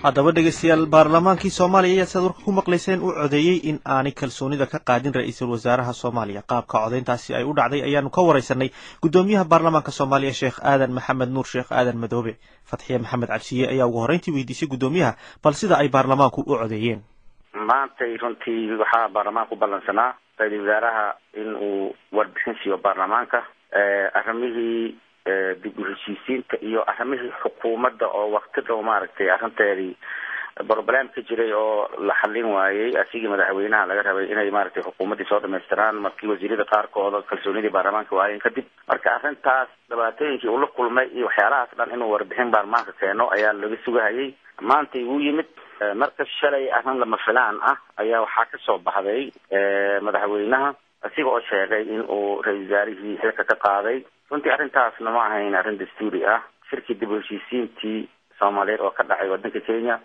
haddaba dhegeystayaal baarlamaankii Soomaaliya ayaa sadurka ku maqlayseen uu codeeyay in aanay kalsoonida ka qaadin ra'iisul wasaaraha Soomaaliya qaabka codeyntaasi ay u dhacday ayaanu ka wareysanay gudoomiyaha baarlamaanka Soomaaliya Sheekh Aadan Maxamed Nuur Sheekh Aadan Madoobe Fatxiye Maxamed Cabsiye ayaa ugu horeyntii weydiisay gudoomiyaha bal sida ay baarlamaanku u codeeyeen maanta runtii waxaa baarlamaanku balansanaa ra'iisul wasaaraha in uu warbixin siiyo baarlamaanka arrimihii dib u heshiisiinta iyo arrimihii xukuumadda oo waqti dhow maaragtay arrinteedii problem ka jiray oo la xallin waayay asigii madaxweynaha laga rabay inay maaragtay xukuumaddii soo dhamaystiraan markii wasiirada qaarkooda kalsoonidii baarlamaanka waayeen kadib marka arrintaas dhibaatooyinkii uu la kulmay iyo waxyaalahaas dhan inuu warbixin baarlamaanka keeno ayaa laga sugahayay maanta uu yimid marka shalay arrin lama filaan ah ayaa waxaa ka soo baxday madaxweynaha asiga oo sheegay in uu ra'iisul wasaarihii xilka ka qaaday runtii arrintaasna ma ahayn arrin dastuuri ah shirkii dib u heshiisiintii Soomaaliyeed oo ka dhacay waddanka Kenya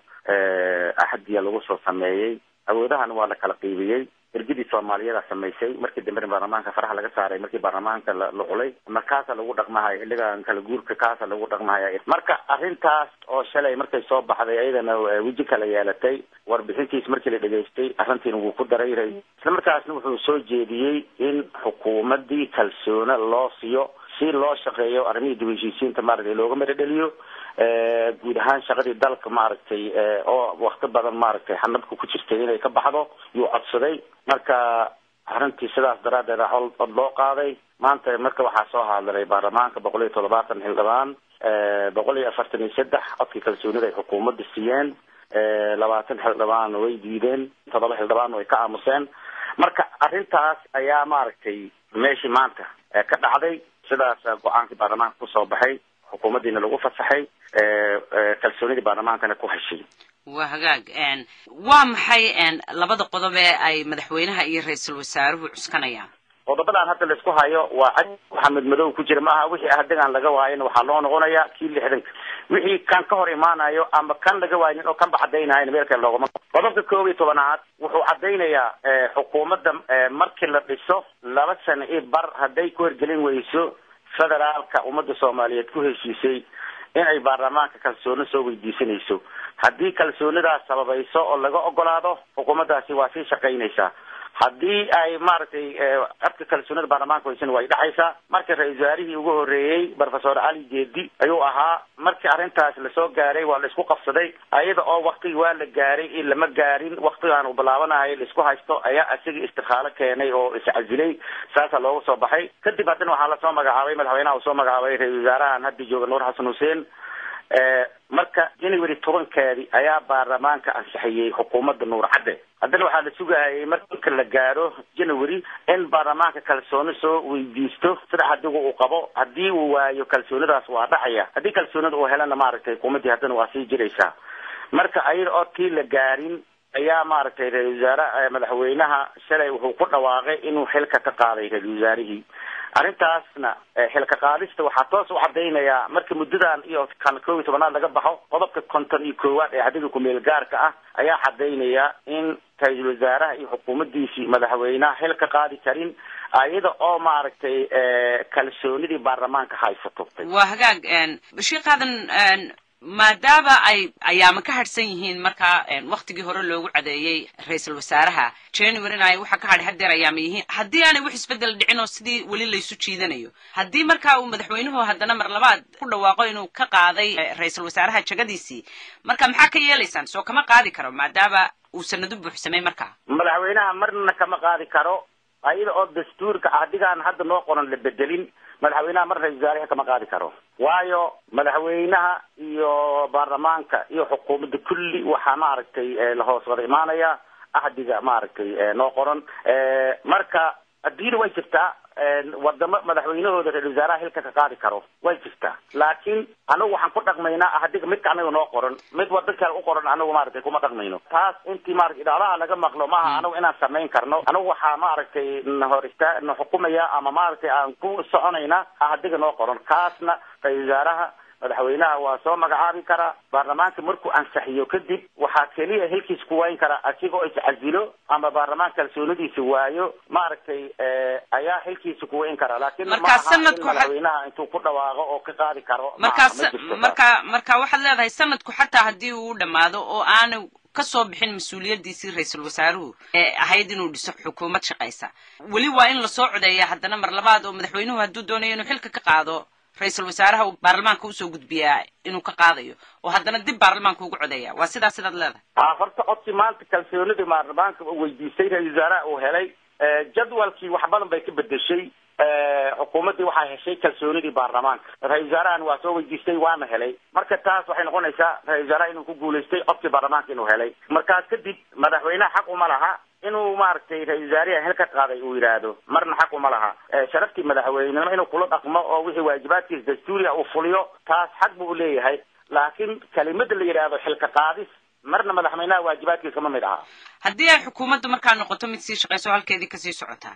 axadiya lagu soo sameeyay awoodahana waa la kala qiibiyay ergidii Soomaaliyeed sameysay markii dambe baarlamaanka faraha laga saaray markii baarlamaanka la culay markaas lagu dhaqmahay xilligan kala guurka kaas lagu dhaqmahay marka arrintaas oo shalay markay soo baxday ayadana wiji kala yeelatay warbixintiis markii la dhageystay arrintiin uu ku daray isla markaasna wuxuu soo jeediyay in xukuumaddii kalsoona loo siiyo si loo shaqeeyo arrimihii dib u heshiisiinta maaragtay looga madadhaliyo guud ahaan shaqadii dalka maaragtay oo waqti badan maaragtay xanabka ku jirtay inay ka baxdo yuu codsaday marka arrintii sidaas daraadeed cod loo qaaday maanta marka waxaa soo hadlay baarlamaanka 170 xildhibaan 143 codkii kalsoonida ay xukuumadda siiyeen 20 xildhibaan way diideen 7 xildhibaan way ka aamuseen marka arrintaas ayaa maaragtay meeshii maanta ka dhacday sidaas go'aankii baarlamaanka ku soo baxay xukuumaddiina lagu fasaxay kalsoonidii baarlamaankana ku heshay waa hagaag waa maxay labada qodob ee ay madaxweynaha iyo ra'iisul wasaaruhu cuskanayaan qodobadan hadda la isku hayo waa Maxamed Madow ku jira maaha wixii ahdagan laga waayay waxa loo noqonayaa kii 60 wixii kan ka hor imaanayo ama kan laga waayay oo kan baxadeynaayo meelka loogama qodobka 12aad wuxuu cadeynayaa xukuumadda markii la dhiso 2 sano ee bar haday ku hirgelin weyso federaalka ummadda Soomaaliyeed ku heshiisay in ay baarlamaanka kalsooni soo weydiisanayso haddii kalsoonidaas sababayso oo laga ogolaado xukuumaddaasi waa sii shaqaynaysaa haddii ay maaragtay abka kalsoonida baarlamaanka weysan way dhaxaysaa markii ra'iisul wasaarihii ugu horeeyay Professor Ali Jeedi ayuu ahaa markii arrintaas la soo gaaray waa la isku qabsaday ayada oo waqti waa la gaaray in lama gaarin waqtigan uu bilaabanayo la isku haysto ayaa asiga istiqaalo keenay oo iscazilay saasa loogu soo baxay kadib haddana waxaa la soo magacaabay madaxweynaha uu soo magacaabay ra'iisul wasaarahan hadda jooga Nuur Xasan Huseen marka January 10 ayaa baarlamaanka ansixiyay xukuumadda Nuur Cadde haddana waxaa la sugayay marka la gaaro January in baarlamaanka kalsooni soo weydiisto sida hadigu uu qabo haddii uu waayo kalsoonidaas waa dhacaya haddii kalsoonida uu helana maaragtay xukuumaddii haddana waa sii jiraysaa marka ayada oo tii la gaarin ayaa maaragtay ra'iisul wasaaraha madaxweynaha shalay wuxuu ku dhawaaqay inuu xilka ka qaaday ra'iisul wasaarihii arrintaasna xilka qaadista waxaa toos u cadeynayaa markii muddadan iyo kan 12aad laga baxo qodobka 51aad ee xadiga ku meel gaarka ah ayaa cadeynaya in ra'iisul wasaaraha iyo xukuumaddiisii madaxweynaha xilka qaadi karin ayada oo maaragtay kalsoonidii baarlamaanka haysato waa hagaag Sheekh Aadan maadaama ay ayaama ka harsan yihiin marka waqtigii hore loogu cadeeyay ra'iisul wasaaraha January ay waxa ka hadhay hadeer ayaama yihiin haddii aanay wax isbedel dhicin oo sidii wali la isu jiidanayo haddii marka uu madaxweynuhu haddana mar labaad ku dhawaaqo inuu ka qaaday ra'iisul wasaaraha jagadiisii marka maxaa ka yeelaysaan soo kama qaadi karo maadaama uu sanadu buuxsamay marka madaxweynaha marna kama qaadi karo ayada oo dastuurka ahdigan hadda noo qoran la bedelin madaxweynaha mar ra'iisul wasaaraha kama qaadi karo waayo madaxweynaha iyo baarlamaanka iyo xukuumadda kulli waxa maaragtay la hoos wada imaanaya ahdiga maaragtay noo qoran marka adduunyada way jirtaa wadamo madaxweynahooda ra'iisul wasaaraha xilka ka qaadi karo way jirtaa laakiin anagu waxaan ku dhaqmaynaa ahdiga midka anaga noo qoran mid waddan kale u qoran anagu maaragtay kuma dhaqmayno taas intii maaragtay idhaalaha laga maqlo maaha anagu inaan samayn karno anagu waxaa maaragtay na xukumaya ama maaragtay aan ku soconayna ahdiga noo qoran kaasna ra'iisul wasaaraha madaxweynaha waa soo magacaabi karaa baarlamaanka markuu ansaxiyo kadib waxaa keliya hilkiis ku wayn kara asigoo iscasilo ama baarlamaanka kalsoonidiisa waayo maaragtay ayaa hilkiisa ku wayn kara laakiin madaxweynaha intuu ku dhawaaqo oo ka qaadi karo marka waxaad leedahay sanadku xataa haddii uu dhamaado oo aanu kasoo bixin mas-uuliyadiisii ra-iisul wasaaruhu ahayd inuu dhiso xukuumad shaqaysa weli waa in lasoo codeeya haddana mar labaad oo madaxweynuhu hadduu doonayo inuu xilka ka qaado ra-iisul wasaaraha uu baarlamaanka usoo gudbiyaa inuu ka qaadayo oo haddana dib baarlamaanka ugu codeeya waa sidaad leedahay horta codsi maanta kalsoonidii baarlamaanka weydiistay ra-isul wasaaraha uu helay jadwalkii wax badan bay ka bedeshay xukuumaddii waxaa heshay kalsoonidii baarlamaanka ra-isul wasaarahan waa soo weydiistay waana helay marka taas waxay noqonaysaa ra-isul wasaaraha inuu ku guulaystay codkii baarlamaanka inuu helay markaas kadib madaxweynaha xaq uma laha inuu maaragtay ra-isul wasaariha hel ka qaaday uu yidhaahdo marna xaq uma laha sharaftii madaxweynenimo inuu kula dhaqmo oo wixii waajibaadkiisa dastuuriga uu fuliyo taas xaq buu leeyahay laakiin kelimada la yidhaahdo xilka qaadis marna madaxweynaha waajibaadkiisa ma mid aha haddii ay xukuumaddu markaa noqoto mid sii shaqayso halkeedii kasii socotaa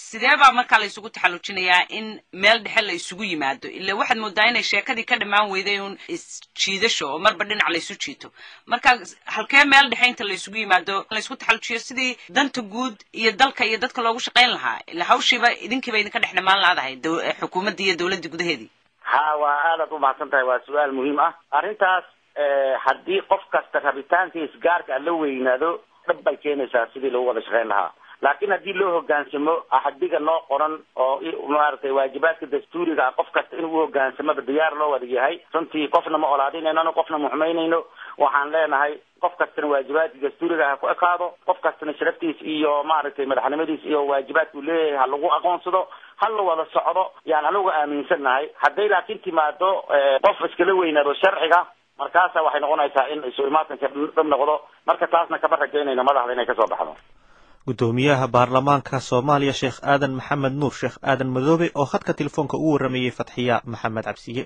sidee baa markaa la isugu taxallujinayaa in meel dhexe la isugu yimaado ila waxaad moodaa inay sheekadii ka dhammaan weyday un isjiidasho oo marba dhinac la isu jiito marka halkee meel dhexe inta la isugu yimaado la isku taxallujiyo sidii danta guud iyo dalka iyo dadka loogu shaqayn lahaa ila hawshiiba idinkiiba idinka dhex dhammaan laadahay xukuumaddii iyo dawladdii gudaheedii waa aadaad umahadsan tahay waa su-aal muhiim ah arrintaas haddii qof kasta rabitaankiis gaarka la weynaado dhab bay keenaysaa sidii lagu wada shaqayn lahaa laakiin haddii loo hogaansamo axdiga noo qoran oo maaragtay waajibaadka dastuuriga qof kasta inuu uhogaansamo diyaar loo wada yahay runtii qofna ma olaadinayno qofna ma xumaynayno waxaan leenahay qof kastana waajibaadka dastuuriga ha ku ekaado qof kastana sharaftiis iyo maaragtay madaxnimadiis iyo waajibaadku leeyahay ha lagu aqoonsado ha la wada socdo yaan anigu aaminsannahay hadday laakiin timaado qof iskala weynaado sharciga markaasa waxay noqonaysaa in isu imaatanka dhab noqdo marka taasna kama rajaynayno madaxda inay kasoo baxdo gudoomiyaha baarlamaanka Soomaaliya Sheekh Aadan Maxamed Nuur Sheekh Aadan Madoobe oo khadka telefoonka ugu waramayay Fatxiya Maxamed Cabsiye